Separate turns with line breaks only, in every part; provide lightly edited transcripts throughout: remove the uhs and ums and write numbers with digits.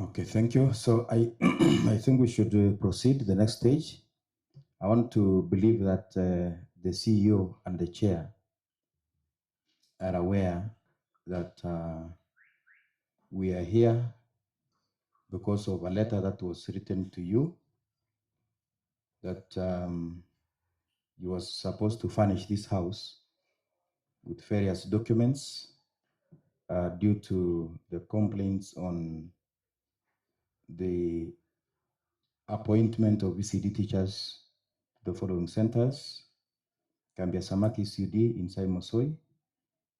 Okay, thank you. So I, I think we should proceed to the next stage. I want to believe that the CEO and the chair are aware that we are here because of a letter that was written to you that you was supposed to furnish this house with various documents due to the complaints on the appointment of ECD teachers to the following centers: Gambia Samak ECD in Saimo Soy,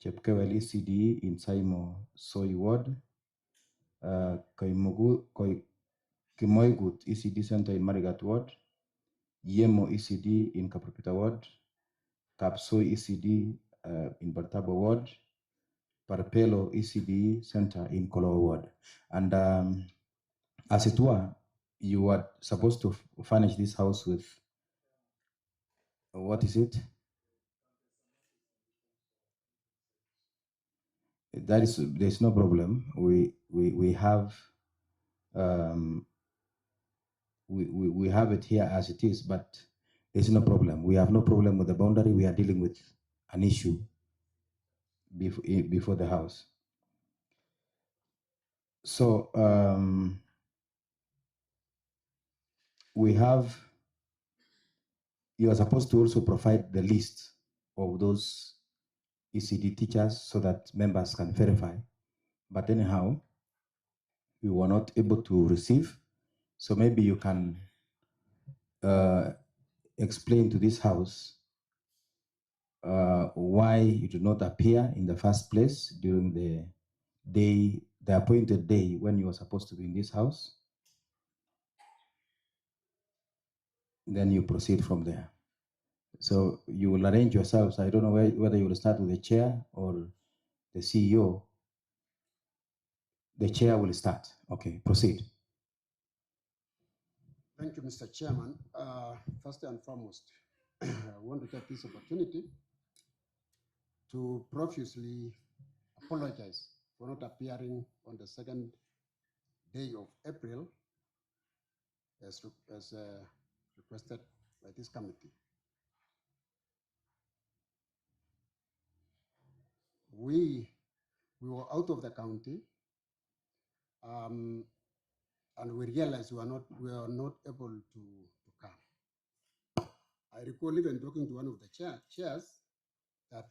Chepkewel ECD in Saimo Soy Ward, Kimoigut ECD Center in Marigat Ward, Yemo ECD in Kapropita Ward, Kapsoy ECD in Bartabo Ward, Parpelo ECD Center in Kolowo Ward. And as it were, you were supposed to furnish this house with, what is it? There's no problem. We have we have it here as it is, but there's no problem. We have no problem with the boundary. We are dealing with an issue before the house. So we have, you are supposed to also provide the list of those ECD teachers so that members can verify. But anyhow, we were not able to receive. So maybe you can explain to this house why you did not appear in the first place during the day, the appointed day when you were supposed to be in this house. Then you proceed from there. So you will arrange yourselves. I don't know whether you will start with the chair or the CEO. The chair will start. Okay, proceed.
Thank you, Mr. Chairman. First and foremost, I want to take this opportunity to profusely apologize for not appearing on the second day of April as requested by this committee. We were out of the county, and we realized we were not able to come. I recall even talking to one of the chairs that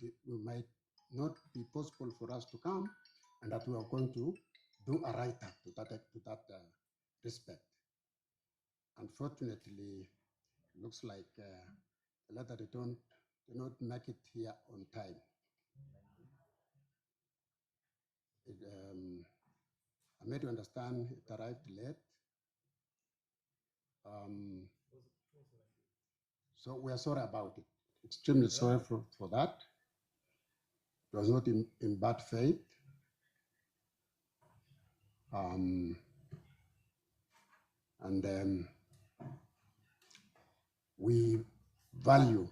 it might not be possible for us to come, and that we are going to do a write-up to that respect. Unfortunately, it looks like the letter did not make it here on time. I made you understand it arrived late. So we are sorry about it. Extremely sorry for that. It was not in bad faith. And we value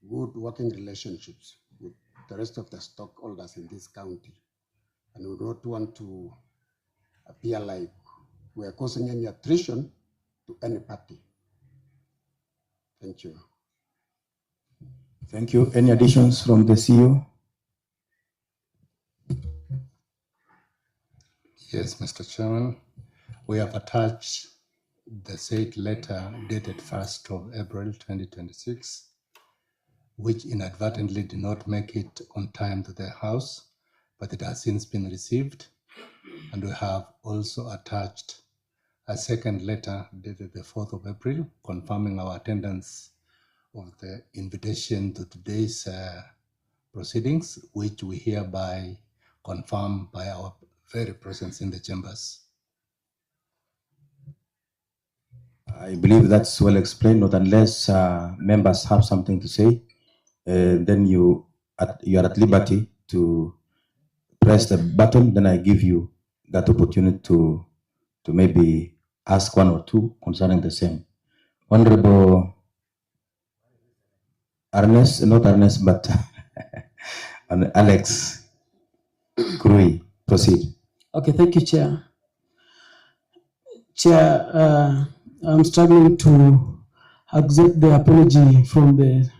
good working relationships with the rest of the stockholders in this county. And we don't want to appear like we are causing any attrition to any party. Thank you.
Thank you. Any additions from the CEO?
Yes, Mr. Chairman. We have attached the said letter dated 1st of April 2026, which inadvertently did not make it on time to the House, but it has since been received. And we have also attached a second letter dated the 4th of April, confirming our attendance of the invitation to today's proceedings, which we hereby confirm by our very presence in the chambers.
I believe that's well explained, not unless members have something to say. Then you are at liberty to press the button. Then I give you that opportunity to maybe ask one or two concerning the same. Honorable Ernest, not Ernest, but Alex Krui, proceed.
Okay, thank you, Chair. Chair, I'm struggling to accept the apology from the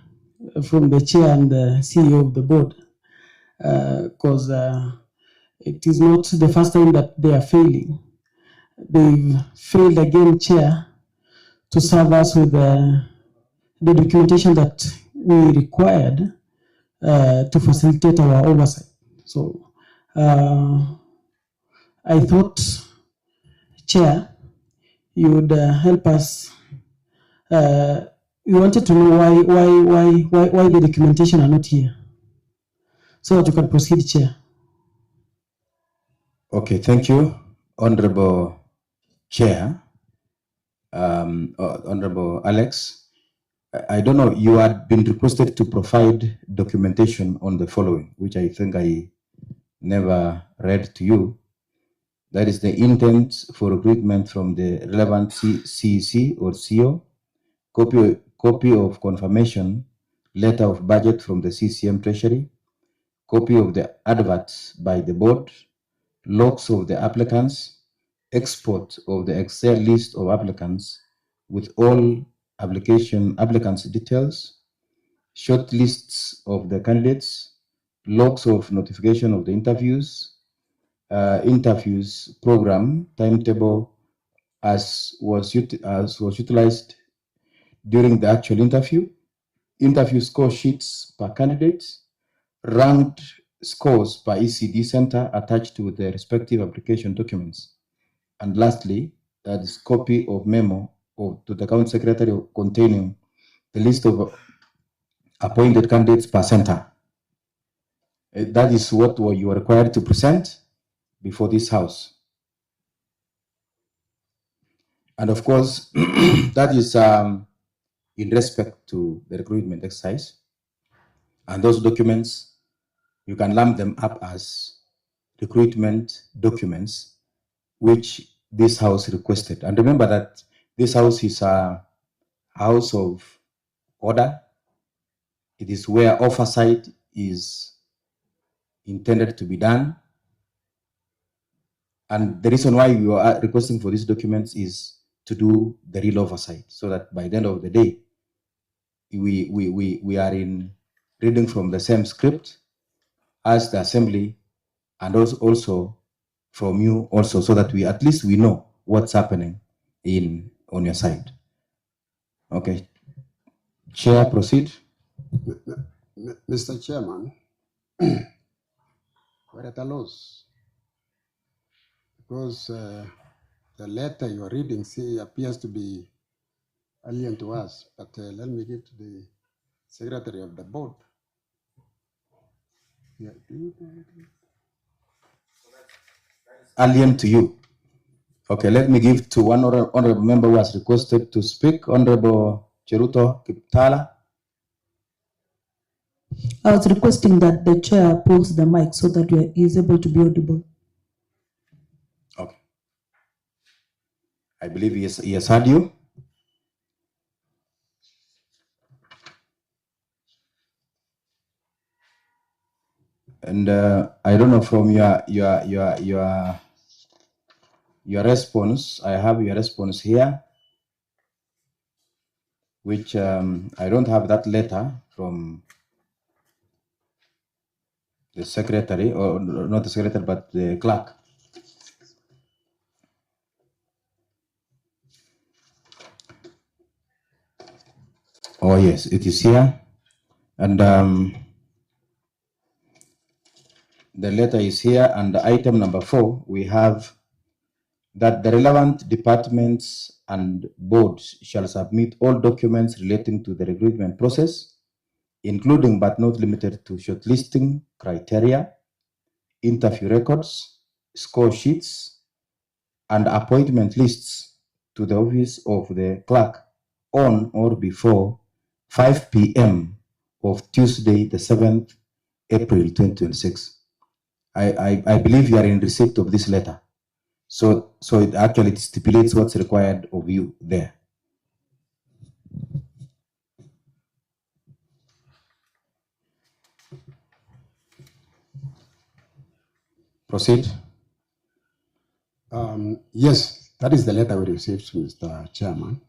chair and the CEO of the board, because it is not the first time that they are failing. They've failed again, chair, to serve us with the documentation that we required to facilitate our oversight. So I thought, chair, you would help us. We wanted to know why the documentation are not here, so that you can proceed, chair.
Okay, thank you, Honorable Chair, Honorable Alex. I don't know, you had been requested to provide documentation on the following, which I think I never read to you. That is the intent for recruitment from the relevant CEC or CO, copy of confirmation, letter of budget from the CCM Treasury, copy of the adverts by the board, logs of the applicants, export of the Excel list of applicants with all applicants' details, short lists of the candidates, logs of notification of the interviews, interviews program, timetable as was utilized during the actual interview score sheets per candidate, ranked scores per ECD center attached to the respective application documents. And lastly, that is copy of memo to the county secretary containing the list of appointed candidates per center. That is what you are required to present before this house. And of course, that is in respect to the recruitment exercise. And those documents, you can lump them up as recruitment documents, which this house requested. And remember that this house is a house of order. It is where oversight is intended to be done. And the reason why you are requesting for these documents is to do the real oversight, so that by the end of the day, we are in reading from the same script as the assembly, and also from you also, so that we at least we know what's happening on your side. Okay. Chair, proceed.
Mr. Chairman, we're at a loss because the letter you are reading appears to be alien to us, but let me give to the secretary of the board. Yeah.
Alien to you. Okay, let me give to one honorable member who has requested to speak, Honorable Cheruto Kiptala.
I was requesting that the chair pulls the mic so that he is able to be audible.
Okay. I believe he has heard you. And I don't know from your response. I have your response here, which I don't have that letter from the secretary, or not the secretary, but the clerk. Oh yes, it is here, and the letter is here. And item number 4, we have that the relevant departments and boards shall submit all documents relating to the recruitment process, including but not limited to shortlisting criteria, interview records, score sheets, and appointment lists to the office of the clerk on or before 5 p.m. of Tuesday, the 7th April 2026. I believe you are in receipt of this letter. So it actually stipulates what's required of you there. Proceed.
Yes, That is the letter we received, Mr. Chairman.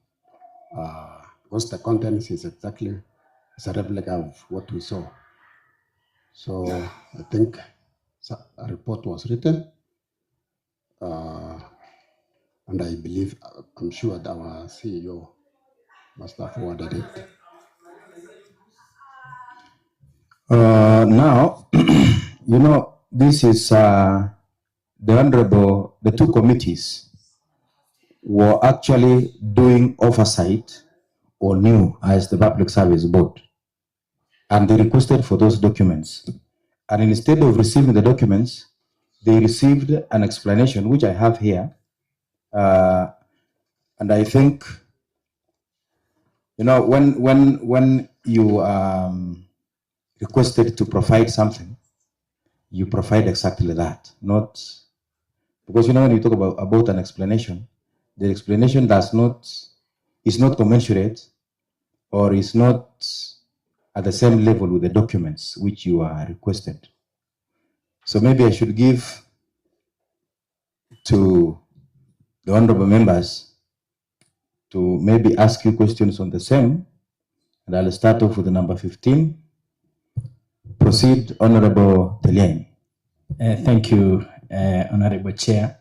Because the contents is exactly a replica of what we saw. So I think a report was written, and I believe, I'm sure that our CEO must have forwarded it.
Now, you know, this is the two committees were actually doing oversight or new as the Public Service Board. And they requested for those documents. And instead of receiving the documents, they received an explanation, which I have here. And I think, you know, when you requested to provide something, you provide exactly that. Not because, you know, when you talk about an explanation, the explanation is not commensurate or is not at the same level with the documents which you are requested. So maybe I should give to the honorable members to maybe ask you questions on the same. And I'll start off with the number 15. Proceed, Honorable Telian.
Thank you, Honorable Chair.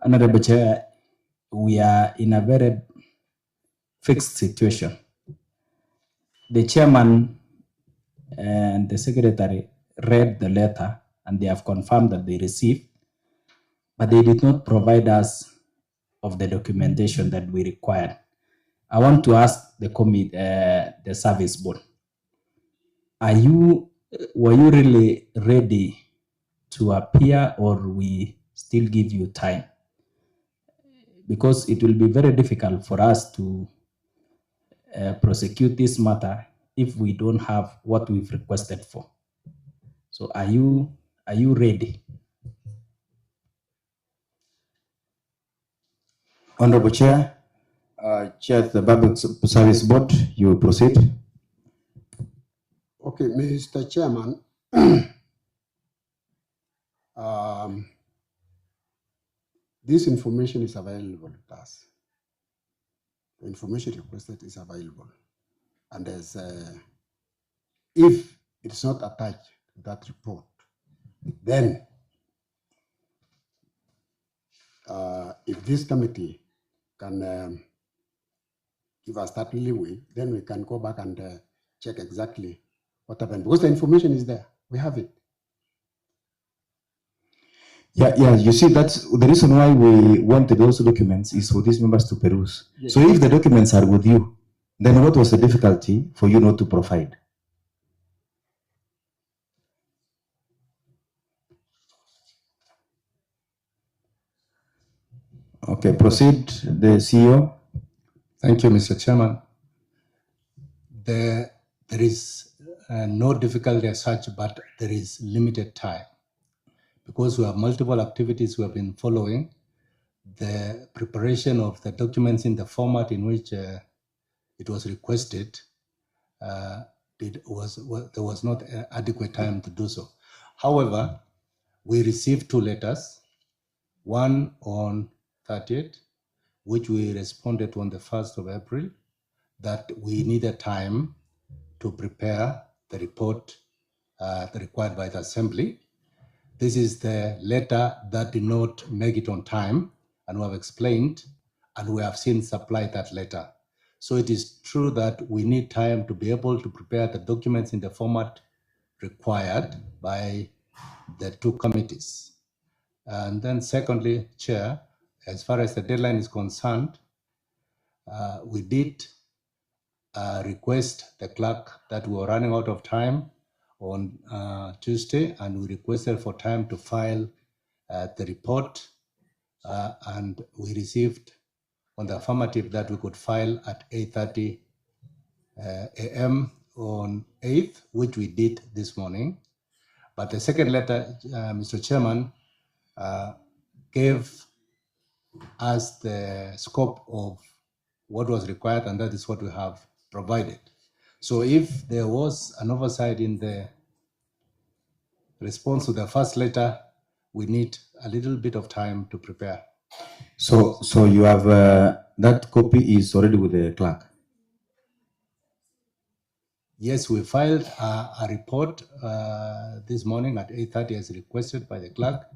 Honorable Chair, we are in a very fixed situation. The chairman and the secretary read the letter and they have confirmed that they received, but they did not provide us of the documentation that we required. I want to ask the the service board, were you really ready to appear, or we still give you time? Because it will be very difficult for us to prosecute this matter if we don't have what we've requested for. So are you ready?
Honorable Chair, Chair of the Public Service Board, you proceed.
Okay, Mr. Chairman, this information is available to us. The information requested is available. And as if it's not attached to that report, then if this committee can give us that leeway, then we can go back and check exactly what happened, because the information is there. We have it.
Yeah, you see, that's the reason why we wanted those documents is for these members to peruse. Yes. So if the documents are with you, then what was the difficulty for you not to provide? Okay, proceed, the CEO.
Thank you, Mr. Chairman. There is no difficulty as such, but there is limited time. Because we have multiple activities we have been following, the preparation of the documents in the format in which it was requested, there was not adequate time to do so. However, we received two letters, one on 30th, which we responded on the 1st of April, that we needed time to prepare the report required by the Assembly. This is the letter that did not make it on time, and we have explained, and we have since supplied that letter. So it is true that we need time to be able to prepare the documents in the format required by the two committees. And then secondly, Chair, as far as the deadline is concerned, we did request the clerk that we were running out of time on Tuesday, and we requested for time to file the report, and we received on the affirmative that we could file at 8:30 a.m. on 8th, which we did this morning. But the second letter, Mr. Chairman, gave us the scope of what was required, and that is what we have provided. So if there was an oversight in the response to the first letter, we need a little bit of time to prepare.
So you have that copy is already with the clerk.
Yes, we filed a report this morning at 8:30 as requested by the clerk.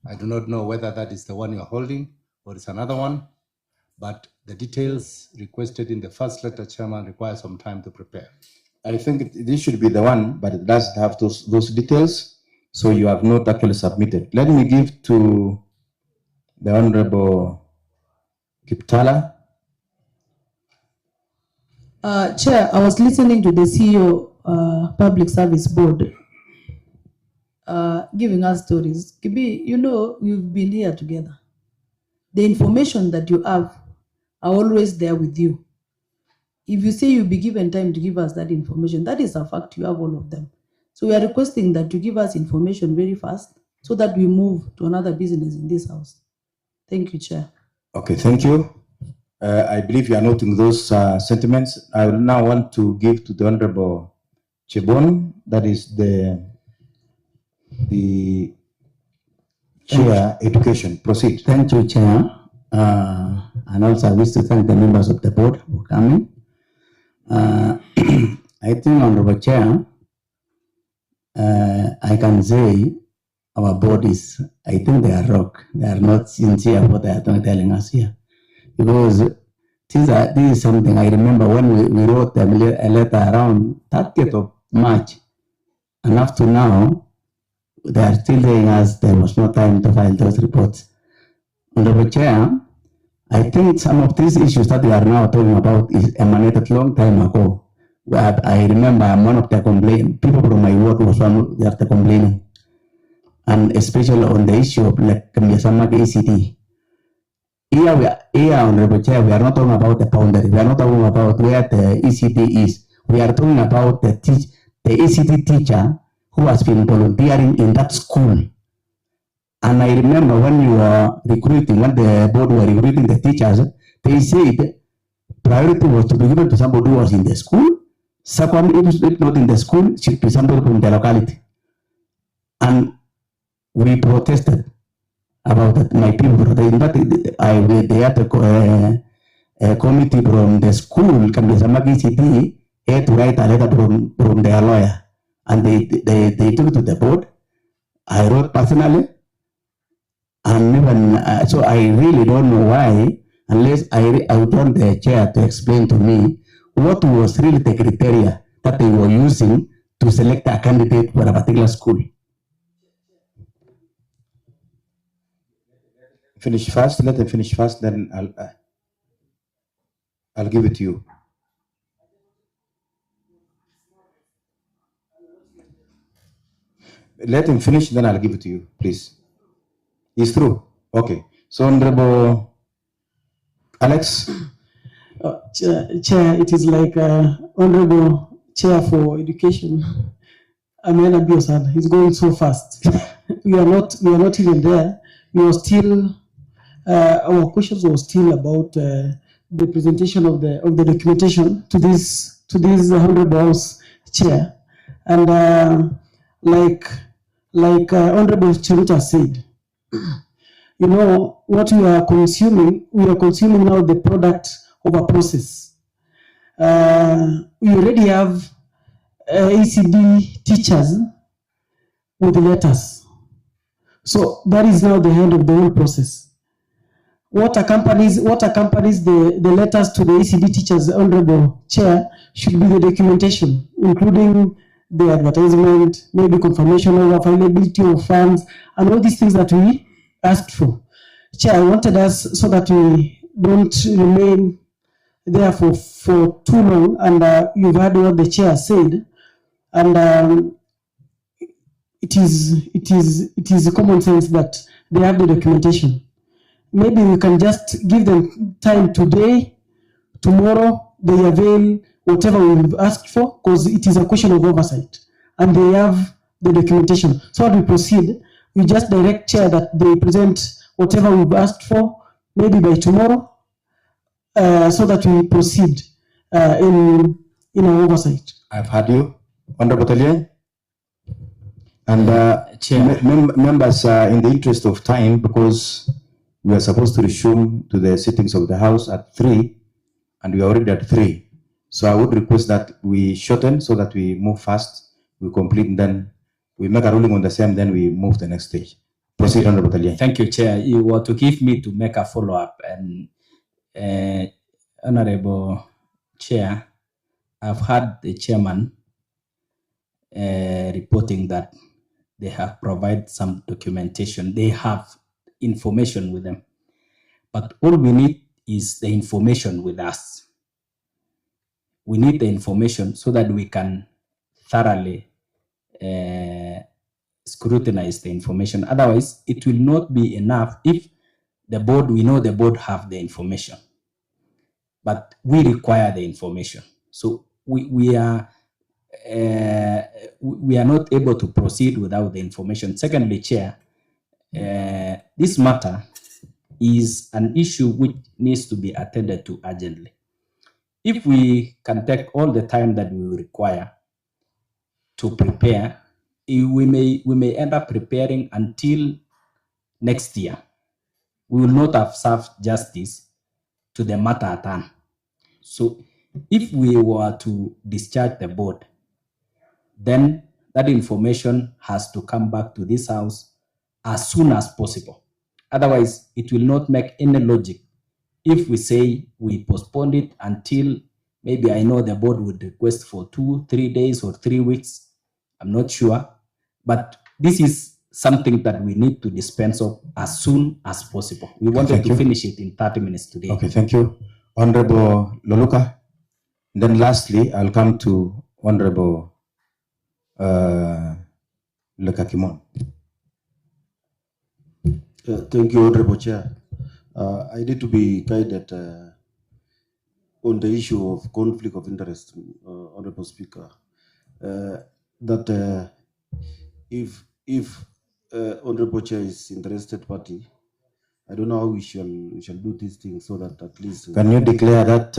I do not know whether that is the one you're holding or it's another one, but the details requested in the first letter, Chairman, require some time to prepare.
I think this should be the one, but it doesn't have those details, so you have not actually submitted. Let me give to the Honorable Kiptala.
Chair, I was listening to the CEO Public Service Board giving us stories. Kibi, you know, we've been here together. The information that you have are always there with you. If you say you'll be given time to give us that information, that is a fact, you have all of them. So we are requesting that you give us information very fast so that we move to another business in this house. Thank you, Chair.
Okay, thank you. I believe you are noting those sentiments. I will now want to give to the Honorable Chebon, that is the Chair Education. Proceed.
Thank you, Chair. And also I wish to thank the members of the board for coming. I think, Honorable Chair, I can say our bodies, I think they are rock. They are not sincere what they are telling us here. Because this is something I remember when we wrote a letter around 30th of March, and up to now, they are still saying us there was no time to file those reports. Honorable Chair, I think some of these issues that we are now talking about is emanated long time ago. I remember I'm one of the complaining people from my work was one of the complaining, and especially on the issue of like Ecde. Here, Honorable Chair, we are not talking about the boundary. We are not talking about where the Ecde is. We are talking about the Ecde teacher who has been volunteering in that school. And I remember when you were recruiting, when the board were recruiting the teachers, they said priority was to be given to somebody who was in the school. Second, if not in the school, should be somebody from the locality. And we protested about that. My people protested. In fact, they had a committee from the school, Kambiasamaki City, had to write a letter from their lawyer. And they took it to the board. I wrote personally. And even, so I really don't know why, unless I would want the chair to explain to me what was really the criteria that they were using to select a candidate for a particular school.
Finish fast. Let them finish fast. Then I'll give it to you. Let him finish. Then I'll give it to you, please. It's through. Okay. So, Honorable Alex.
Chair, it is like Honorable Chair for Education, Amena Biosan. He's going so fast. we are not even there. We are still. Our questions were still about the presentation of the documentation to this Honorable House Chair, and like Honorable Chiruta said, you know what we are consuming now the product of a process. We already have Ecde teachers with letters, so that is now the end of the whole process. What accompanies the letters to the Ecde teachers, Honorable Chair, should be the documentation, including the advertisement, maybe confirmation of availability of funds, and all these things that we asked for. Chair, I wanted us so that we don't remain there for too long, and you've heard what the chair said, and it is common sense that they have the documentation. Maybe we can just give them time today, tomorrow, they avail whatever we've asked for, because it is a question of oversight, and they have the documentation. So as we proceed, we just direct chair that they present whatever we've asked for, maybe by tomorrow, so that we proceed in our oversight.
I've heard you, Honorable Talia. And
Chair.
members, in the interest of time, because we are supposed to resume to the sittings of the House at 3, and we are already at 3. So I would request that we shorten so that we move fast, we complete, and then we make a ruling on the same, then we move the next stage. Proceed, Honorable Talia.
Thank you, Chair. You were to give me to make a follow-up, and Honorable Chair, I've had the chairman reporting that they have provided some documentation. They have information with them. But all we need is the information with us. We need the information so that we can thoroughly scrutinize the information. Otherwise, it will not be enough if the board, we know the board have the information, but we require the information. So we are not able to proceed without the information. Secondly, Chair, this matter is an issue which needs to be attended to urgently. If we can take all the time that we require to prepare, we may end up preparing until next year. We will not have served justice to the matter at hand. So if we were to discharge the board, then that information has to come back to this House as soon as possible. Otherwise, it will not make any logic if we say we postponed it until maybe, I know the board would request for 2-3 days or 3 weeks. I'm not sure. But this is something that we need to dispense of as soon as possible. We wanted to finish it in 30 minutes today.
Okay, thank you. Honorable Loluka. Then lastly, I'll come to Honorable Lekakimon.
Thank you, Honorable Chair. I need to be guided on the issue of conflict of interest, Honorable Speaker. That if Honorable Chair is interested party, I don't know how we shall do this thing so that at least.
Can you declare that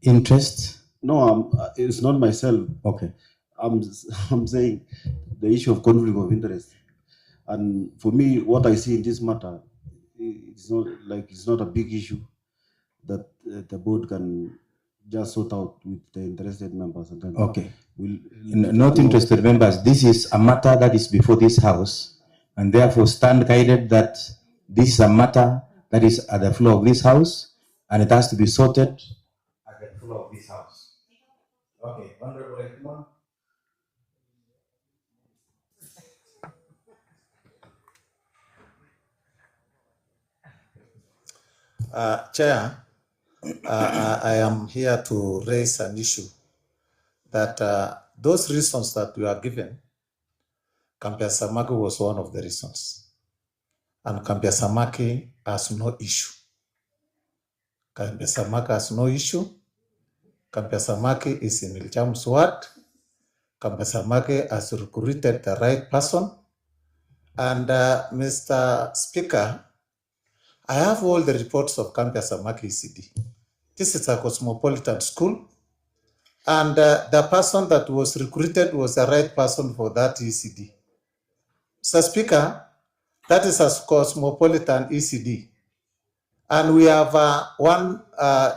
interest?
No, it's not myself.
Okay.
I'm saying the issue of conflict of interest. And for me, what I see in this matter, it's not a big issue that the board can just sort out with the interested members. And then
okay. Not interested members. This is a matter that is before this House, and therefore stand guided that this is a matter that is at the floor of this House, and it has to be sorted at the floor of this House. Okay, Honorable Ekman.
Chair, I am here to raise an issue that those reasons that we are given, Kampia Samaki was one of the reasons. And Kampia Samaki has no issue. Kampia Samaki has no issue. Kampia Samaki is in Iljam's ward. Kampia Samaki has recruited the right person. And Mr. Speaker, I have all the reports of Kampia Samaki ECD. This is a cosmopolitan school. And the person that was recruited was the right person for that ECD. Mr. Speaker, that is a cosmopolitan ECD. And we have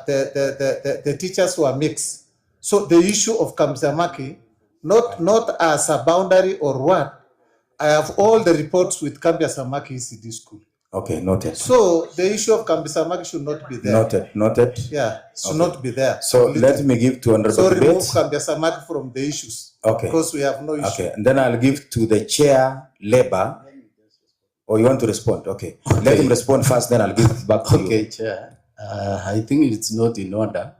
the teachers who are mixed. So the issue of Kampia Samaki, not as a boundary or what, I have all the reports with Kampia Samaki ECD school.
Okay, noted.
So the issue of Kampia Samaki should not be there.
Noted.
Yeah, should not be there.
So let me give to Honorable
So
Debate.
remove Kampia Samaki from the issues.
Okay.
Because we have no issue.
Okay, and then I'll give to the chair, Labor. Or you want to respond? Okay. Let him respond first, then I'll give it back to you.
Okay, Chair. I think it's not in order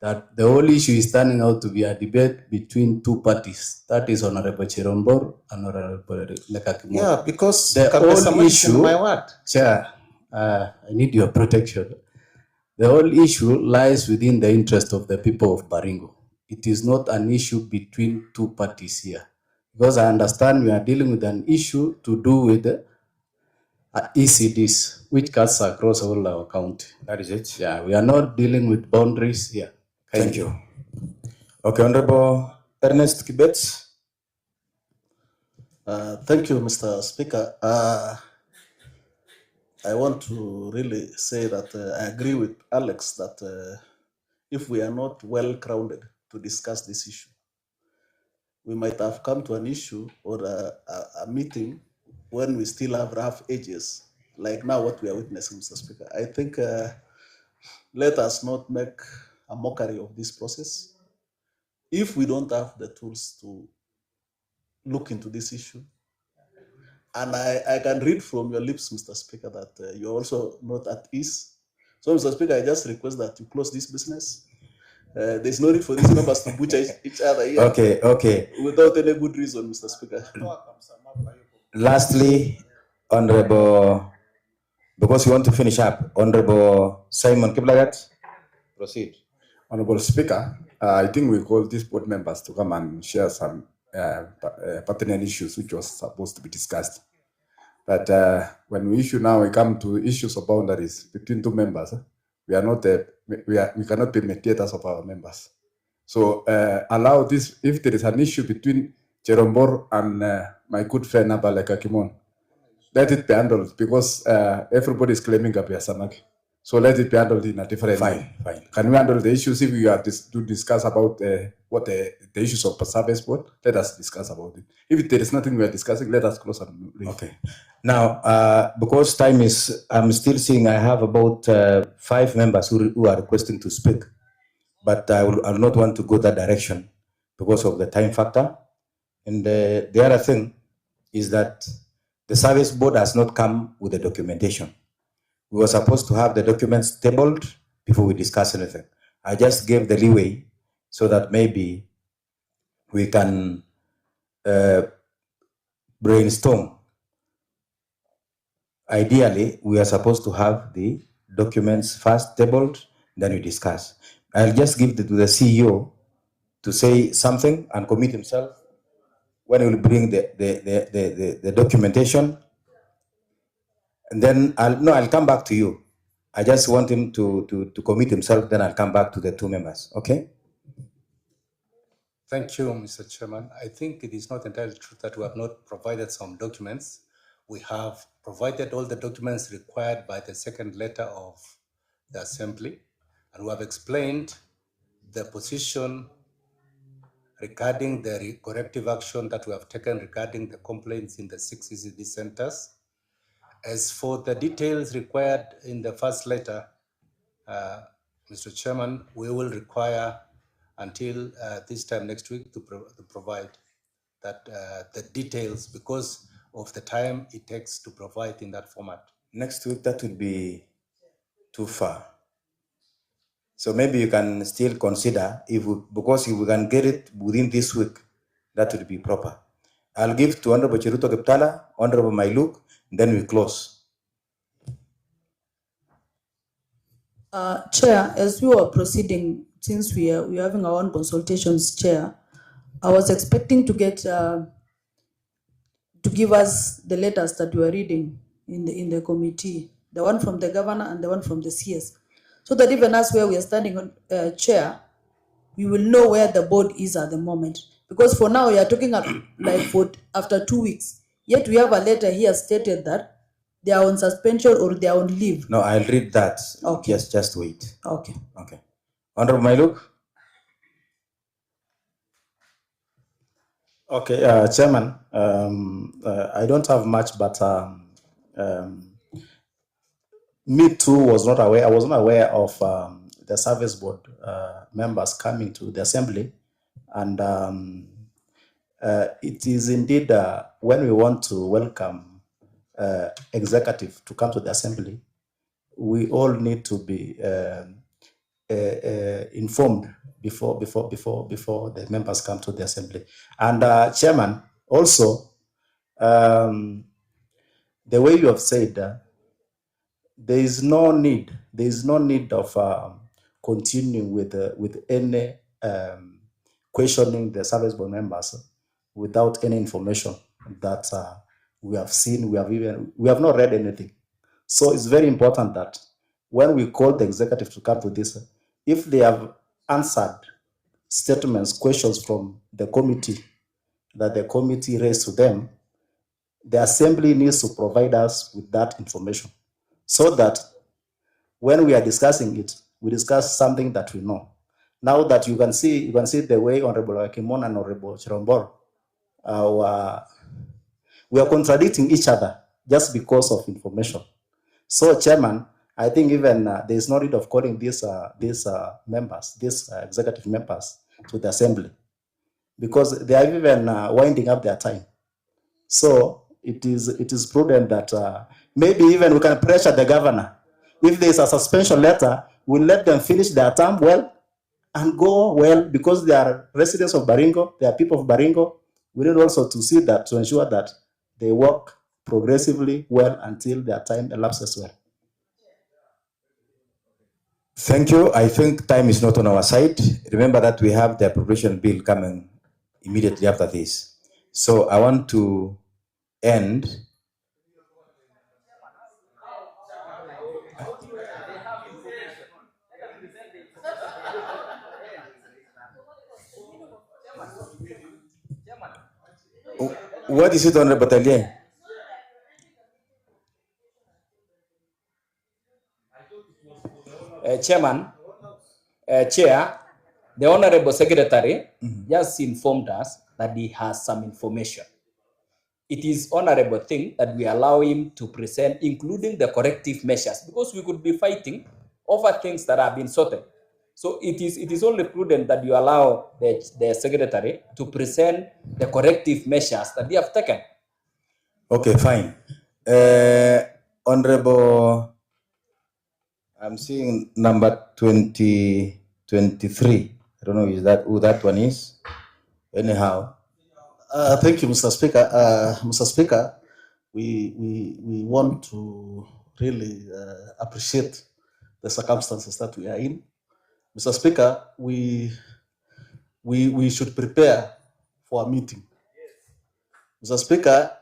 that the whole issue is turning out to be a debate between two parties. That is Honorable Cherombor and Honorable Lekakimon.
Yeah, because
the whole issue,
my word.
Chair, I need your protection. The whole issue lies within the interest of the people of Baringo. It is not an issue between two parties here. Because I understand we are dealing with an issue to do with ECDs, which cuts across all our county.
That is it.
Yeah, we are not dealing with boundaries here.
Thank you. Okay, Honorable Ernest Kibet.
Thank you, Mr. Speaker. I want to really say that I agree with Alex that if we are not well grounded to discuss this issue, we might have come to an issue or a meeting when we still have rough edges, like now what we are witnessing, Mr. Speaker. I think let us not make a mockery of this process. If we don't have the tools to look into this issue, and I can read from your lips, Mr. Speaker, that you're also not at ease. So, Mr. Speaker, I just request that you close this business. There's no need for these members to butcher each other here.
Okay.
Without any good reason, Mr. Speaker.
Lastly, Honorable, because you want to finish up, Honorable Simon Kiplagat, proceed.
Honorable Speaker, I think we called these board members to come and share some pertinent issues which was supposed to be discussed. But when we come to issues of boundaries between two members, we cannot be mediators of our members. So allow this, if there is an issue between Cherombor and my good friend Abaleka Kimon, let it be handled because everybody is claiming Gabia Samaki. So let it be handled in a different way.
Fine.
Can we handle the issues if we are to discuss about what the issues of service board? Let us discuss about it. If there is nothing we are discussing, let us close and leave.
Okay. Now, because time is, I'm still seeing I have about 5 members who are requesting to speak, but I will not want to go that direction because of the time factor. And the other thing is that the service board has not come with the documentation. We were supposed to have the documents tabled before we discuss anything. I just gave the leeway so that maybe we can brainstorm. Ideally, we are supposed to have the documents first tabled, then we discuss. I'll just give it to the CEO to say something and commit himself when he will bring the documentation. And then I'll come back to you. I just want him to commit himself, then I'll come back to the 2 members, okay?
Thank you, Mr. Chairman. I think it is not entirely true that we have not provided some documents. We have provided all the documents required by the second letter of the Assembly, and we have explained the position regarding the corrective action that we have taken regarding the complaints in the 6 ECD centers. As for the details required in the first letter, Mr. Chairman, we will require until this time next week to provide that the details because of the time it takes to provide in that format.
Next week, that would be too far. So maybe you can still consider, because if we can get it within this week, that would be proper. I'll give to Honorable Chiruto Keptala, Honorable Mailuk, then we close.
Chair, as we were proceeding, since we are having our own consultations, Chair, I was expecting to get to give us the letters that we are reading in the committee, the one from the governor and the one from the CS, so that even us where we are standing on Chair, we will know where the board is at the moment. Because for now we are talking like for after 2 weeks, yet we have a letter here stated that they are on suspension or they are on leave.
No, I'll read that.
Okay.
Just wait.
Okay.
Honorable Mailuk.
Okay, Chairman, I don't have much, but me too was not aware. I was not aware of the service board members coming to the assembly, and it is indeed when we want to welcome executive to come to the assembly, we all need to be informed before the members come to the assembly. And Chairman, also, the way you have said, there is no need of continuing with any questioning the service board members without any information that we have seen. We have not read anything. So it's very important that when we call the executive to come to this, if they have answered statements, questions from the committee that the committee raised to them, the assembly needs to provide us with that information so that when we are discussing it, we discuss something that we know. Now that you can see the way Honorable Akimon and Honorable Chirombor we are contradicting each other just because of information. So, Chairman, I think even there is no need of calling these members, these executive members, to the assembly, because they are even winding up their time. So it is prudent that maybe even we can pressure the governor. If there is a suspension letter, we'll let them finish their term well and go well, because they are residents of Baringo, they are people of Baringo. We need also to see that, to ensure that they work progressively well until their time elapses well.
Thank you. I think time is not on our side. Remember that we have the appropriation bill coming immediately after this. So I want to end. What is it, Honorable Batalier?
Chairman, Chair, the Honorable Secretary just informed us that he has some information. It is honorable thing that we allow him to present, including the corrective measures, because we could be fighting over things that have been sorted. So it is only prudent that you allow the Secretary to present the corrective measures that they have taken.
Okay, fine. Honorable, I'm seeing number 2023. I don't know who that one is. Anyhow.
Thank you, Mr. Speaker. Mr. Speaker, we want to really appreciate the circumstances that we are in. Mr. Speaker, we should prepare for a meeting. Mr. Speaker,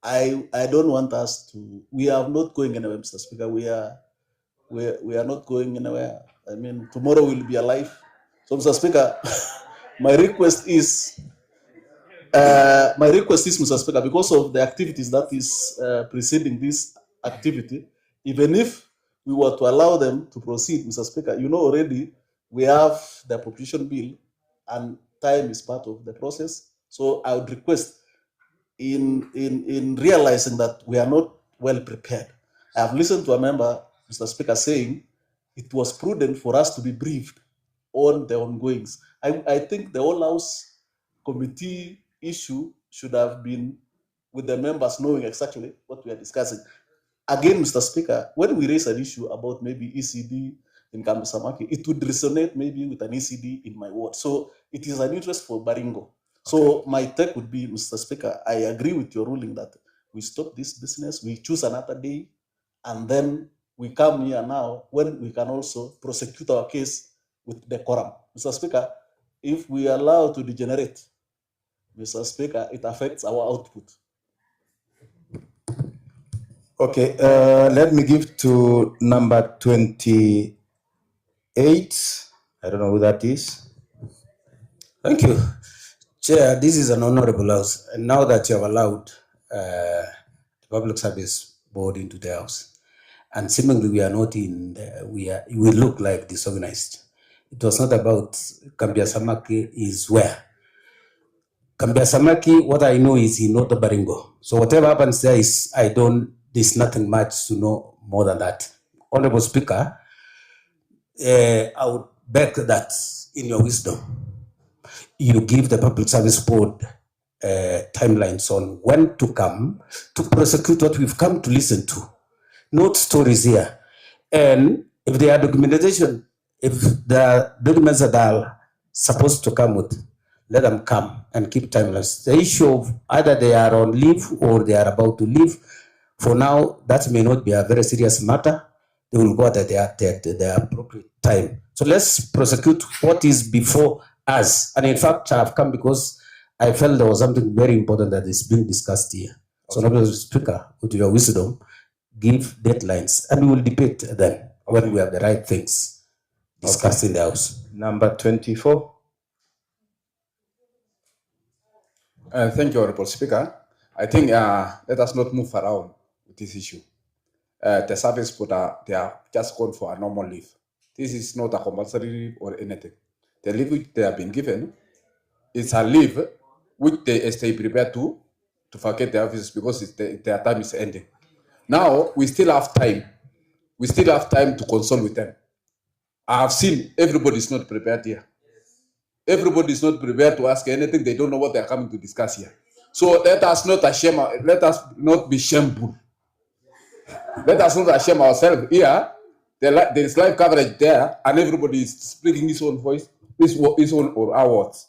I don't want us to. We are not going anywhere, Mr. Speaker. We are not going anywhere. I mean, tomorrow we'll be alive. So, Mr. Speaker, my request is, Mr. Speaker, because of the activities that is preceding this activity, even if we were to allow them to proceed, Mr. Speaker, you know already we have the appropriation bill and time is part of the process. So I would request, in realizing that we are not well prepared, I have listened to a member, Mr. Speaker, saying it was prudent for us to be briefed on the ongoings. I think the whole House committee issue should have been with the members knowing exactly what we are discussing. Again, Mr. Speaker, when we raise an issue about maybe ECD in Kambisamaki, it would resonate maybe with an ECD in my ward. So it is an interest for Baringo. So my take would be, Mr. Speaker, I agree with your ruling that we stop this business, we choose another day, and then we come here now when we can also prosecute our case with decorum. Mr. Speaker, if we allow to degenerate, Mr. Speaker, it affects our output.
Okay, let me give to number 28. I don't know who that is.
Thank you. Chair, this is an honorable house. And now that you have allowed the Public Service Board into the house, and seemingly we are not in, we look like disorganized. It was not about Kambiasamaki is where. Kambiasamaki, what I know is in North Baringo. So whatever happens there is, there's nothing much to know more than that. Honorable Speaker, I would beg that in your wisdom, you give the Public Service Board timelines on when to come to prosecute what we've come to listen to, not stories here. And if there are documentation, if there are documents that are supposed to come with, let them come and keep timelines. The issue of either they are on leave or they are about to leave, for now, that may not be a very serious matter. They will go at their appropriate time. So let's prosecute what is before us. And in fact, I've come because I felt there was something very important that is being discussed here. So, Honorable Speaker, with your wisdom, give deadlines and we will debate then when we have the right things discussed in the House.
Number 24.
Thank you, Honorable Speaker. I think let us not move around with this issue. the service board they are just gone for a normal leave. This is not a compulsory leave or anything. The leave which they have been given is a leave which they stay prepared to vacate the office because their time is ending. Now we still have time. We still have time to consult with them. I have seen everybody is not prepared here. Everybody is not prepared to ask anything. They don't know what they are coming to discuss here. So let us not be shameful. Let us not shame ourselves here. There is live coverage there, and everybody is speaking his own voice, his own or our words.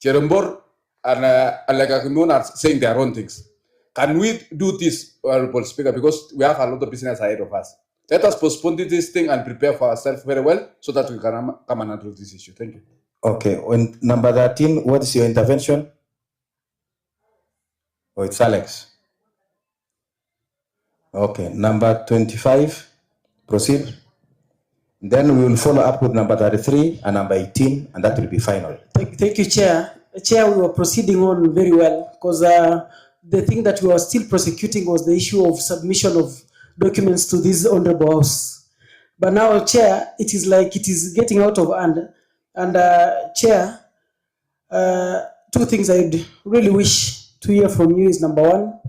Cherembor and Alekakimon are saying their own things. Can we do this, Honorable Speaker, because we have a lot of business ahead of us? Let us postpone this thing and prepare for ourselves very well so that we can come and handle this issue. Thank you.
Okay, on number 13, what is your intervention? Oh, it's Alex. Okay, number 25, proceed. Then we will follow up with number 33 and number 18, and that will be final.
Thank you, Chair. Chair, we were proceeding on very well because the thing that we were still prosecuting was the issue of submission of documents to this honorable house. But now, Chair, it is like it is getting out of hand. And Chair, two things I'd really wish to hear from you is number one,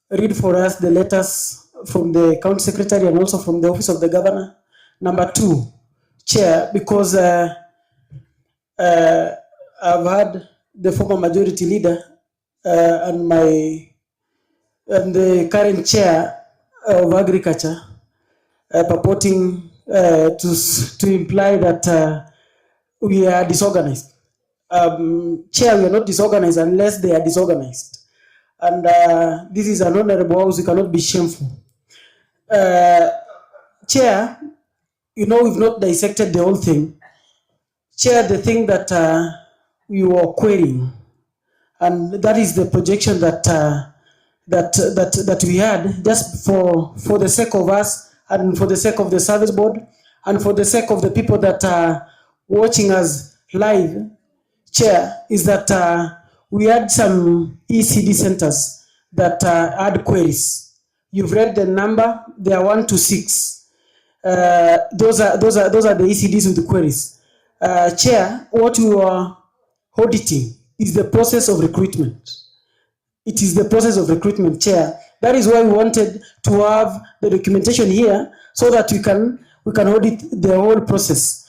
read for us the letters from the county secretary and also from the office of the governor. Number two, Chair, because I've had the former majority leader and the current chair of agriculture purporting to imply that we are disorganized. Chair, we are not disorganized unless they are disorganized. And this is an honorable house, we cannot be shameful. Chair, you know, we've not dissected the whole thing. Chair, the thing that we were querying, and that is the projection that we had, just for the sake of us and for the sake of the service board and for the sake of the people that are watching us live, Chair, is that we had some ECD centers that had queries. You've read the number; they are 1 to 6. Those are the ECDs with the queries. Chair, what we are auditing is the process of recruitment. It is the process of recruitment, Chair. That is why we wanted to have the documentation here so that we can audit the whole process.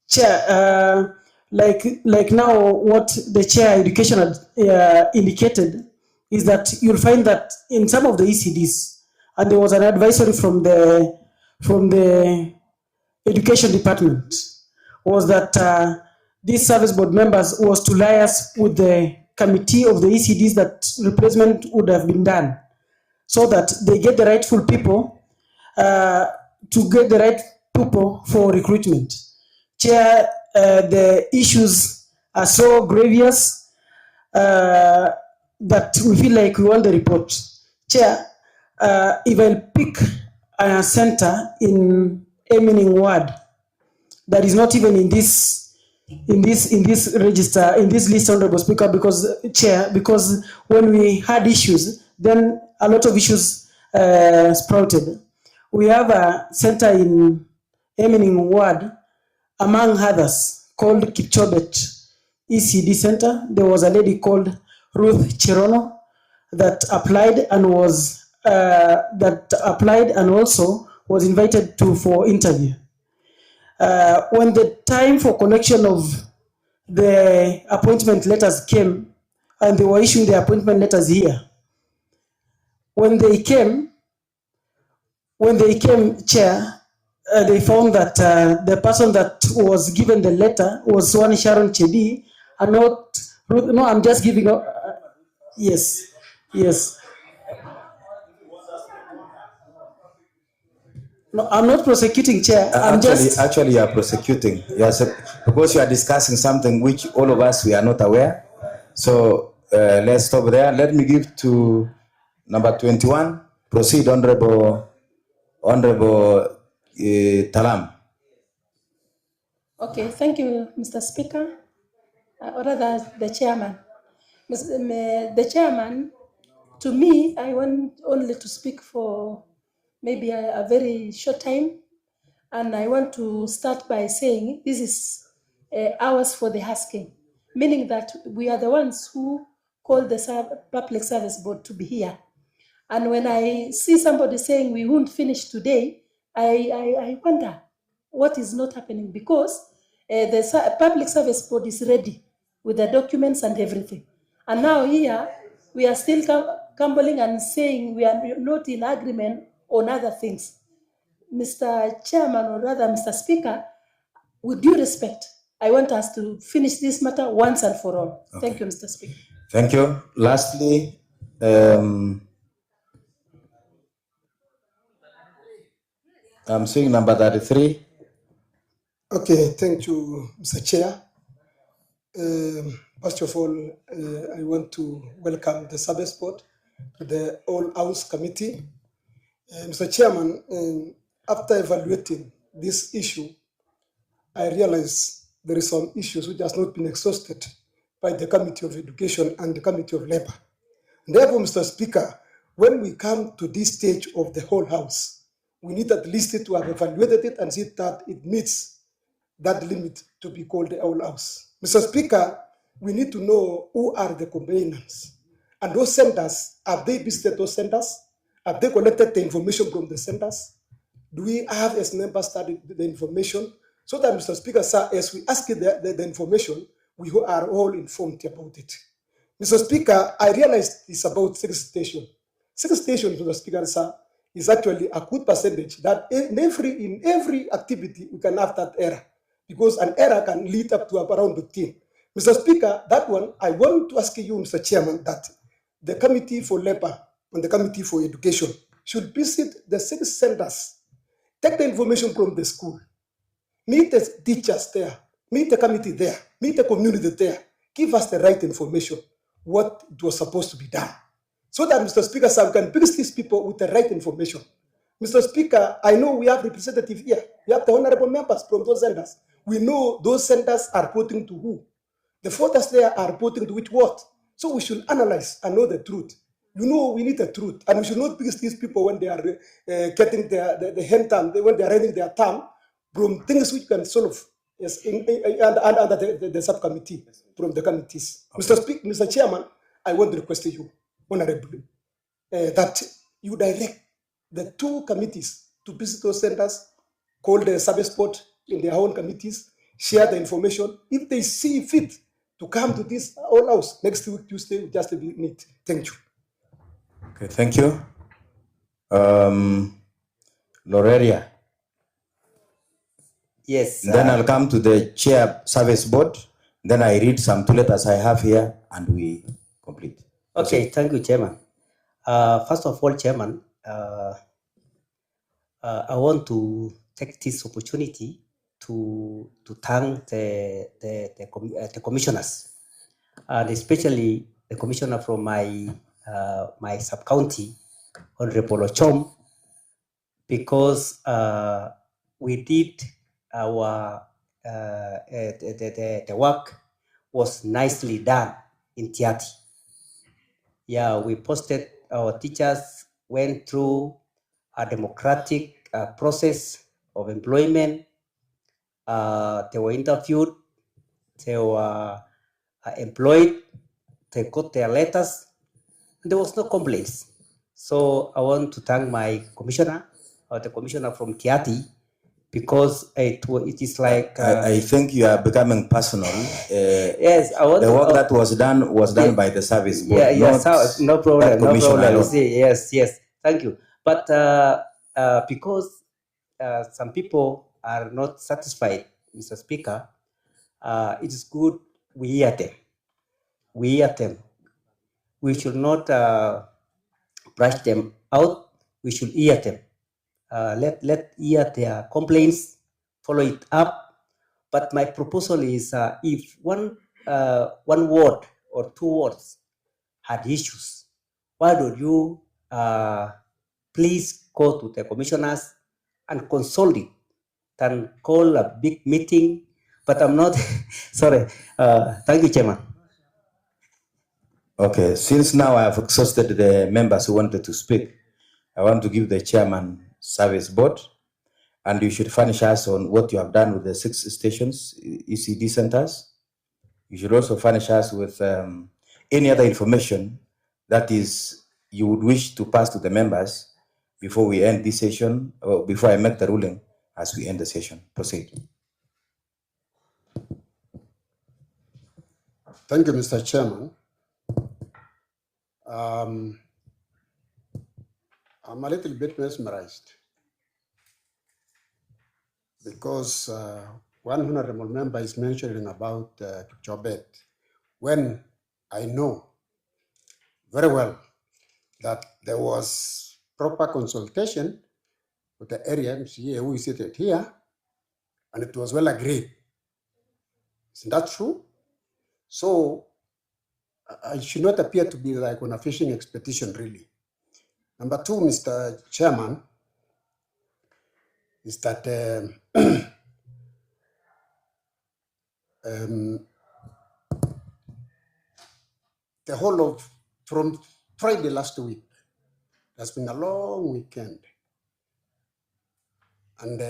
Chair, like now what the Chair Education had indicated is that you'll find that in some of the ECDs, and there was an advisory from the Education Department, was that these service board members was to liaise with the committee of the ECDs that replacement would have been done, so that they get the rightful people to get the right people for recruitment. Chair, the issues are so grievous that we feel like we want the report. Chair, if I pick a center in Emining Ward that is not even in this register, in this list, Honorable Speaker, because when we had issues, then a lot of issues sprouted. We have a center in Emining Ward, among others, called Kipchobet ECD Center. There was a lady called Ruth Cherono that applied and also was invited for interview. When the time for collection of the appointment letters came, and they were issuing the appointment letters here, when they came, Chair, they found that the person that was given the letter was one Sharon Chebi, and not Ruth. No, I'm just giving up. Yes. No, I'm not prosecuting, Chair.
Actually, you are prosecuting. Yes, because you are discussing something which all of us we are not aware. So let's stop there. Let me give to number 21. Proceed, Honorable Talam.
Okay, thank you, Mr. Speaker, or rather the chairman. The chairman, to me, I want only to speak for
maybe a very short time. And I want to start by saying this is ours for the asking, meaning that we are the ones who called the Public Service Board to be here. And when I see somebody saying we won't finish today, I wonder what is not happening, because the Public Service Board is ready with the documents and everything. And now here, we are still tumbling and saying we are not in agreement on other things. Mr. Chairman, or rather Mr. Speaker, with due respect, I want us to finish this matter once and for all.
Okay.
Thank you, Mr. Speaker.
Thank you. Lastly, I'm seeing number 33.
Okay, thank you, Mr. Chair. First of all, I want to welcome the Service Board to the All House Committee. Mr. Chairman, after evaluating this issue, I realize there is some issues which has not been exhausted by the Committee of Education and the Committee of Labor. Therefore, Mr. Speaker, when we come to this stage of the whole House, we need at least to have evaluated it and see that it meets that limit to be called the All House. Mr. Speaker, we need to know who are the complainants. And those centers, have they visited those centers? Have they collected the information from the centers? Do we have, as members, studied the information? So that, Mr. Speaker, sir, as we ask the information, we are all informed about it. Mr. Speaker, I realized it's about 6 stations. 6 stations, Mr. Speaker, sir, is actually a good percentage that in every activity we can have that error, because an error can lead up to around 15. Mr. Speaker, that one, I want to ask you, Mr. Chairman, that the Committee for Labor and the Committee for Education should visit the 6 centers, take the information from the school, meet the teachers there, meet the committee there, meet the community there, give us the right information, what it was supposed to be done. So that, Mr. Speaker, sir, we can bring these people with the right information. Mr. Speaker, I know we have representatives here. We have the honorable members from those centers. We know those centers are reporting to who. The voters there are reporting to which what. So we should analyze and know the truth. You know, we need the truth. And we should not bring these people when they are getting the hand term, when they are ending their term, from things which can solve under the subcommittee, from the committees. Okay. Mr. Chairman, I want to request you, honorably, that you direct the 2 committees to visit those centers, call the Service Board in their own committees, share the information. If they see fit to come to this All House next week, Tuesday, we just meet. Thank you.
Okay, thank you. Loreria.
Yes.
Then I'll come to the Chair Service Board. Then I read some 2 letters I have here and we complete.
Okay, thank you, Chairman. First of all, Chairman, I want to take this opportunity to thank the commissioners, and especially the commissioner from my sub-county, Honorable Ochom, because we did our the work was nicely done in Tiati. Yeah, we posted, our teachers went through a democratic process of employment. They were interviewed, they were employed, they got their letters, and there was no complaints. So I want to thank my commissioner, the commissioner from Tiati, because it is like...
I think you are becoming personal.
Yes, I want
the work that was done by the service board.
No problem, no problem. Yes, thank you. But because some people are not satisfied, Mr. Speaker, it is good we hear them. We should not brush them out. We should hear them. Let hear their complaints, follow it up. But my proposal is, if one word or 2 words had issues, why don't you please go to the commissioners and consult it, and call a big meeting? But I'm not sorry. Thank you, Chairman.
Okay, since now I have exhausted the members who wanted to speak, I want to give the chairman Service Board, and you should furnish us on what you have done with the 6 stations, ECD centers. You should also furnish us with any other information that is you would wish to pass to the members before we end this session, or before I make the ruling as we end the session. Proceed.
Thank you, Mr. Chairman. I'm a little bit mesmerized because one honorable member is mentioning about Kipchobet, when I know very well that there was proper consultation with the area MCA who is seated here, and it was well agreed. Isn't that true? So I should not appear to be like on a fishing expedition, really. Number two, Mr. Chairman, is that the whole of, from Friday last week, has been a long weekend. And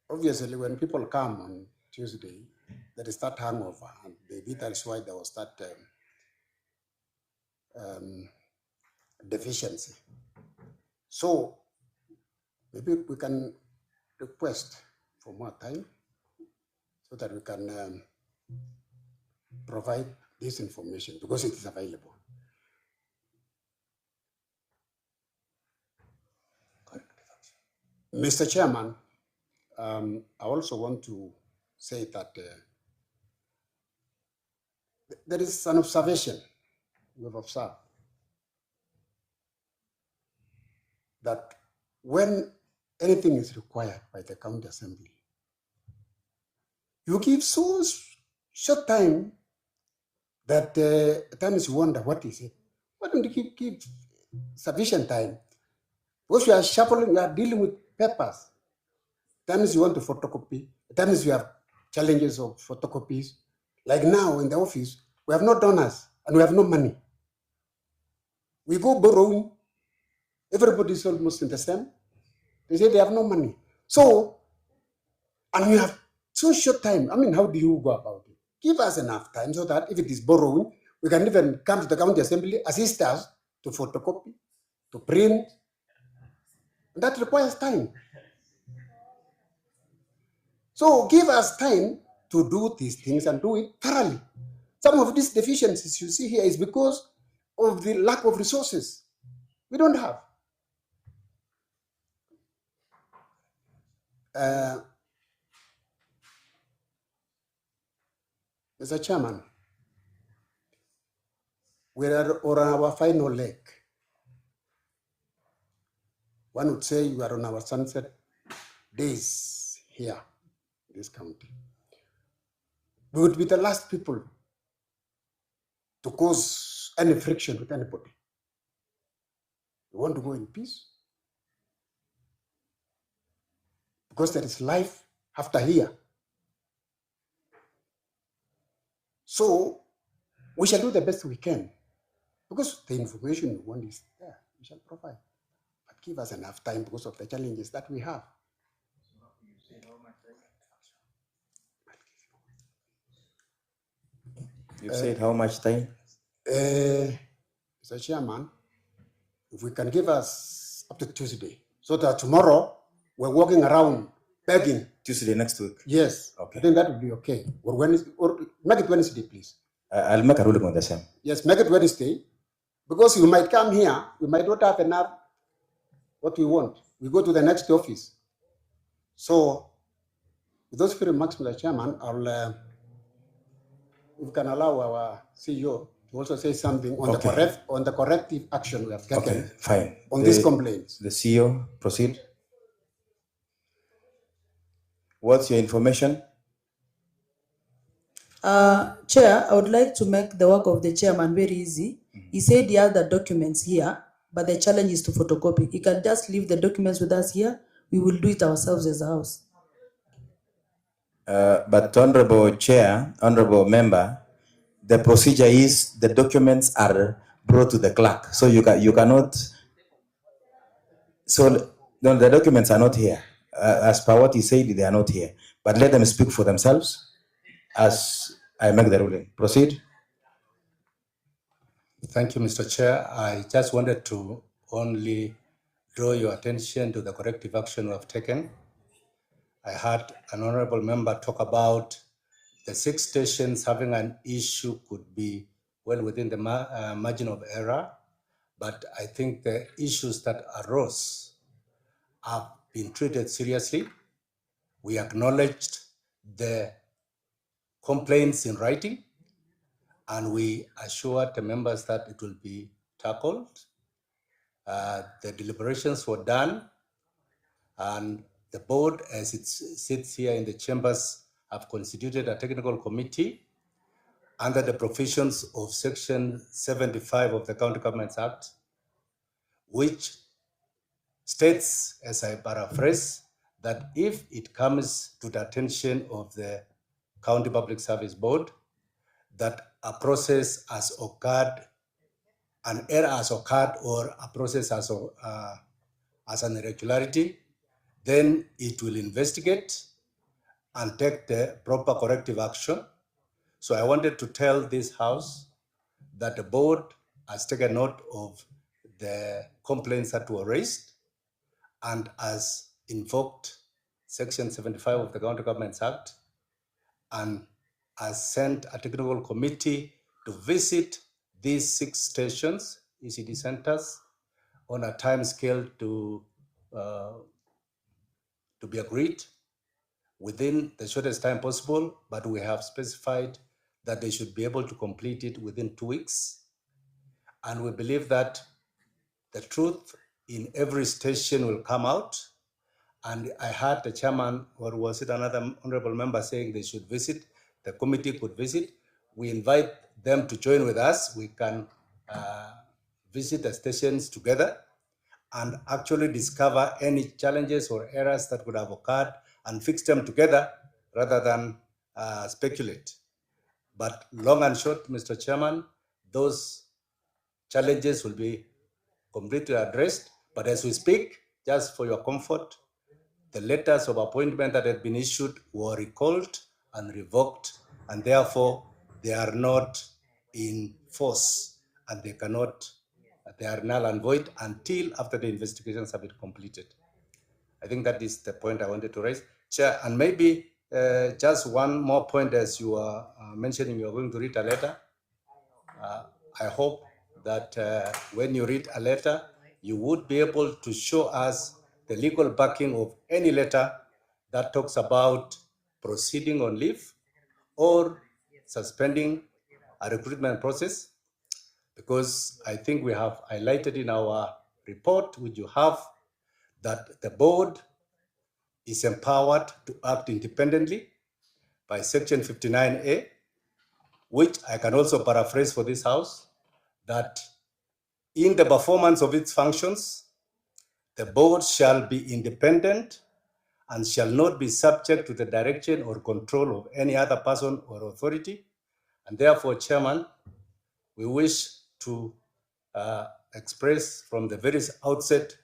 obviously when people come on Tuesday, there is that hangover, and maybe that's why there was that deficiency. So maybe we can request for more time so that we can provide this information because it is available. Mr. Chairman, I also want to say that there is an observation we've observed that when anything is required by the county assembly, you give so short time that at times you wonder, what is it? Why don't you give sufficient time? Because you are shuffling, you are dealing with papers. At times you want to photocopy. At times you have challenges of photocopies. Like now in the office, we have no donors and we have no money. We go borrowing. Everybody is almost in the same. They say they have no money. So, and we have so short time. I mean, how do you go about it? Give us enough time so that if it is borrowing, we can even come to the county assembly, assist us to photocopy, to print. And that requires time. So give us time to do these things and do it thoroughly. Some of these deficiencies you see here is because of the lack of resources. We don't have. Mr. Chairman, we are on our final leg. One would say we are on our sunset days here in this county. We would be the last people to cause any friction with anybody. We want to go in peace. Because there is life after here. So we shall do the best we can. Because the information we want is there, we shall provide. But give us enough time because of the challenges that we have.
You said how much time?
Mr. Chairman, if we can give us up to Tuesday, so that tomorrow we're walking around begging.
Tuesday next week?
Yes. Okay. I think that would be okay. Or Wednesday, or make it Wednesday, please.
I'll make a ruling on the same.
Yes, make it Wednesday. Because we might come here, we might not have enough what we want. We go to the next office. So, with those few remarks, Mr. Chairman, I'll, we can allow our CEO to also say something on the corrective action we have taken
fine.
On these complaints.
The CEO, proceed. What's your information?
Chair, I would like to make the work of the chairman very easy. He said he has the documents here, but the challenge is to photocopy. He can just leave the documents with us here. We will do it ourselves as a house.
But Honorable Chair, Honorable Member, the procedure is the documents are brought to the clerk. So you cannot So no, the documents are not here. As per what he said, they are not here. But let them speak for themselves as I make the ruling. Proceed.
Thank you, Mr. Chair. I just wanted to only draw your attention to the corrective action we have taken. I heard an honorable member talk about the 6 stations having an issue could be well within the margin of error, but I think the issues that arose have been treated seriously. We acknowledged the complaints in writing, and we assured the members that it will be tackled. The deliberations were done, and the board, as it sits here in the chambers, have constituted a technical committee under the provisions of Section 75 of the County Governments Act, which states, as I paraphrase, that if it comes to the attention of the County Public Service Board that a process has occurred, an error has occurred, or a process has an irregularity, then it will investigate and take the proper corrective action. So I wanted to tell this House that the board has taken note of the complaints that were raised and has invoked Section 75 of the County Governments Act and has sent a technical committee to visit these 6 stations, ECD centers, on a time scale to be agreed within the shortest time possible, but we have specified that they should be able to complete it within 2 weeks. And we believe that the truth in every station will come out. And I heard the chairman, or was it another honorable member, saying they should visit, the committee could visit. We invite them to join with us. We can visit the stations together and actually discover any challenges or errors that could have occurred and fix them together rather than speculate. But long and short, Mr. Chairman, those challenges will be completely addressed. But as we speak, just for your comfort, the letters of appointment that had been issued were recalled and revoked, and therefore they are not in force, and they are null and void until after the investigations have been completed. I think that is the point I wanted to raise, Chair. And maybe just one more point, as you are mentioning, you are going to read a letter. I hope that when you read a letter, you would be able to show us the legal backing of any letter that talks about proceeding on leave or suspending a recruitment process, because I think we have highlighted in our report, which you have, that the board is empowered to act independently by Section 59A, which I can also paraphrase for this House, that in the performance of its functions, the board shall be independent and shall not be subject to the direction or control of any other person or authority. And therefore, Chairman, we wish to express from the very outset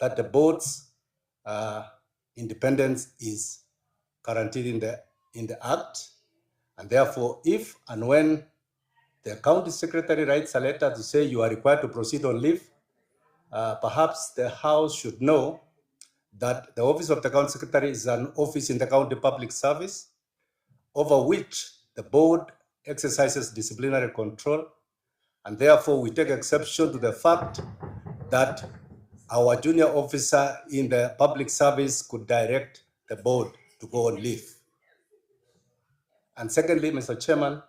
that the board's independence is guaranteed in the Act. And therefore, if and when the county secretary writes a letter to say you are required to proceed on leave, perhaps the House should know that the office of the county secretary is an office in the county public service over which the board exercises disciplinary control. And therefore, we take exception to the fact that our junior officer in the public service could direct the board to go on leave. And secondly, Mr. Chairman,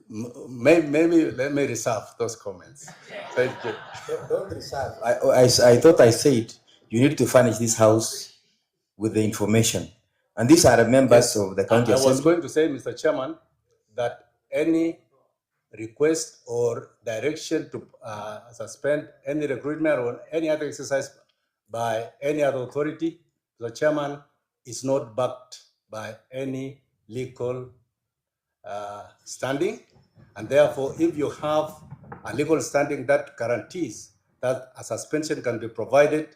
maybe let me reserve those comments. Thank you.
Don't reserve. I thought I said you need to furnish this House with the information. And these are the members of the county assembly.
I was going to say, Mr. Chairman, that any request or direction to suspend any recruitment or any other exercise by any other authority, the chairman, is not backed by any legal standing. And therefore, if you have a legal standing that guarantees
that a suspension can be provided,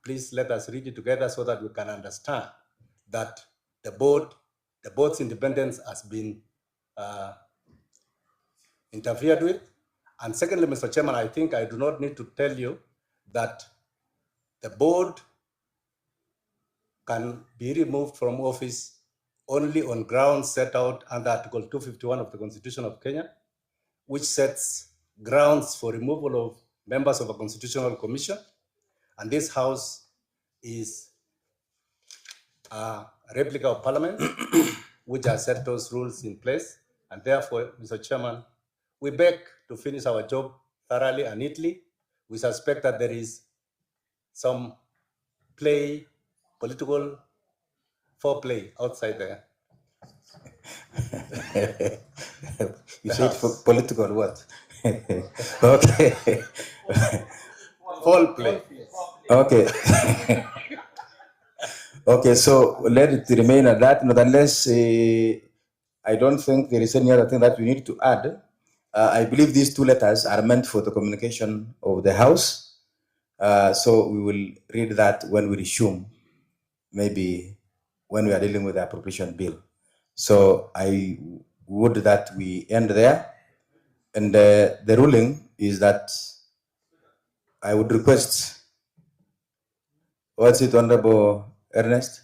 please let us read it together so that we can understand that the board's independence has been interfered with. And secondly, Mr. Chairman, I think I do not need to tell you that the board can be removed from office only on grounds set out under Article 251 of the Constitution of Kenya, which sets grounds for removal of members of a constitutional commission. And this house is a replica of parliament, which has set those rules in place. And therefore, Mr. Chairman, we beg to finish our job thoroughly and neatly. We suspect that there is some political foreplay outside there.
You said for political what? Okay.
Foul play.
Okay. Okay, so let it remain at that, not unless I don't think there is any other thing that we need to add. I believe these two letters are meant for the communication of the House. So we will read that when we resume, maybe when we are dealing with the appropriation bill. So I would that we end there. And the ruling is that I would request, what's it, Honorable Ernest?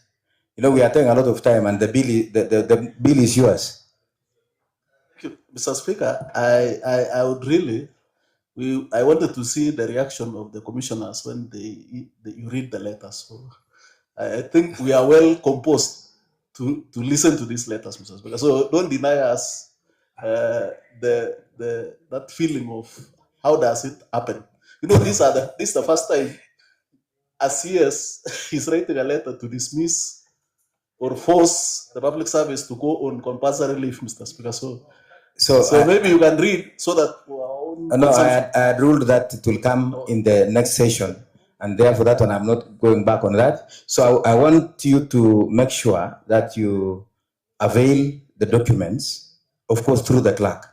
You know, we are taking a lot of time and the bill is yours.
Mr. Speaker, I would really, I wanted to see the reaction of the commissioners when you read the letters. So I think we are well composed to listen to these letters, Mr. Speaker. So don't deny us that feeling of how does it happen. You know, this is the first time a CS is writing a letter to dismiss or force the public service to go on compulsory leave, Mr. Speaker. So maybe you can read so that.
No, I had ruled that it will come in the next session, and therefore that one I'm not going back on that. So I want you to make sure that you avail the documents, of course, through the clerk,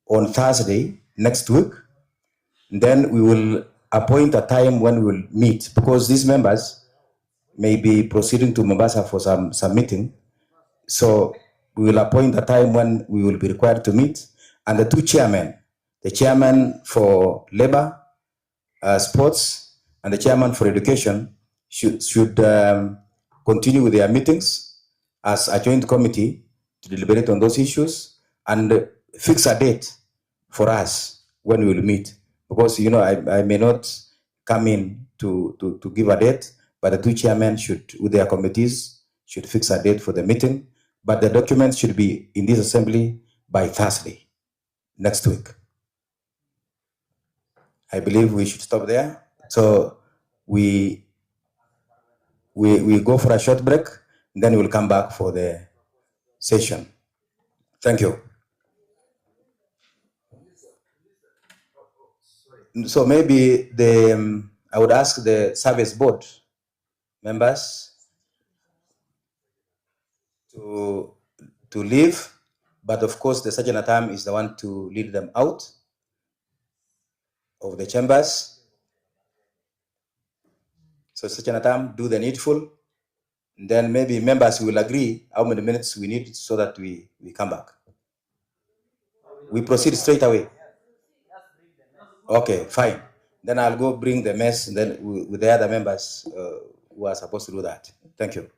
on Thursday next week. Then we will appoint a time when we will meet, because these members may be proceeding to Mombasa for some meeting. So we will appoint a time when we will be required to meet, and the two chairmen, the chairman for labor, sports, and the chairman for education should continue with their meetings as a joint committee to deliberate on those issues and fix a date for us when we will meet. Because, you know, I may not come in to give a date, but the two chairmen should, with their committees, should fix a date for the meeting. But the documents should be in this assembly by Thursday next week. I believe we should stop there. So we go for a short break, then we'll come back for the session. Thank you. So maybe I would ask the service board members to leave, but of course the sergeant at arms is the one to lead them out of the chambers. So sergeant at arms, do the needful, and then maybe members will agree how many minutes we need so that we come back. We proceed straight away. Okay, fine. Then I'll go bring the mess, and then with the other members who are supposed to do that. Thank you.